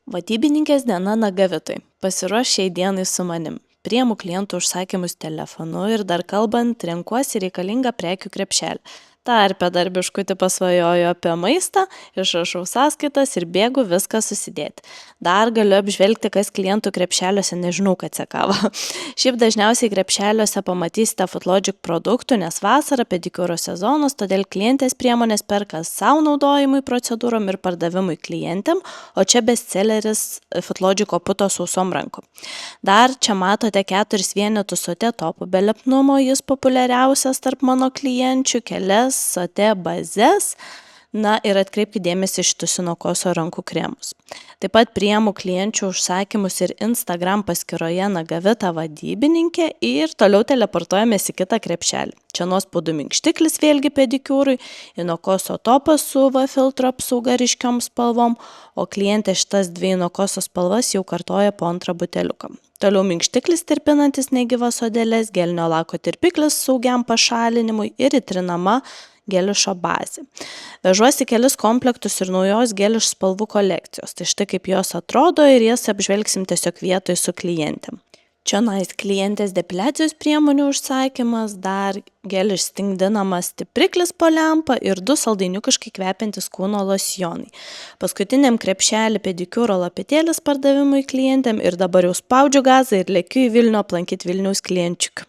Vadybininkės diena Nagavitui. Pasiruoš šiai dienai su manim. Priemu klientų užsakymus telefonu ir dar kalbant, renkuosi reikalingą prekių krepšelį. Tarpe dar biškutį pasvajoju apie maistą, išrašau sąskaitas ir bėgu viską susidėti. Dar galiu apžvelgti, kas klientų krepšeliuose, nežinau, kad sekavo. Šiaip dažniausiai krepšeliuose pamatysite Footlogic produktų, nes vasara pedikiūro sezonas, todėl klientės priemonės perka savo naudojimui procedūrom ir pardavimui klientėm, o čia bestselleris Footlogico puto sausom rankom. Dar čia matote 4 vienetus Sote topų be liepnumo, jis populiariausias tarp mano klienčių, kelias Sote bazes, na ir atkreipkite dėmesį šitus Sinokoso rankų kremus. Taip pat priimu klienčių užsakymus ir Instagram paskyroje Nagavita vadybininkė ir toliau teleportuojamės į kitą krepšelį. Čia nuospaudų minkštiklis vėlgi pedikiūrui, Inokoso topas su UV filtro apsauga ryškiom spalvom, o klientė šitas 2 Inokoso spalvas jau kartoja po 2 buteliuką. Toliau minkštiklis tirpinantis negyvas odeles, gelinio lako tirpiklis saugiam pašalinimui ir įtrinama gelišo bazė. Vežuosi kelis komplektus ir naujos geliš spalvų kolekcijos. Tai štai kaip jos atrodo ir jas apžvelgsim tiesiog vietoj su klientėm. Čia klientės depiliacijos priemonių užsakymas, dar geliš stingdinamas stipriklis po lempą ir 2 saldainiukiškai kvepiantis kūno losjonai. Paskutiniam krepšelį pedikiūro lapetėlis pardavimui klientėm ir dabar jau spaudžiu gazą ir lėkiu į Vilnių aplankyti Vilniaus klienčiukų.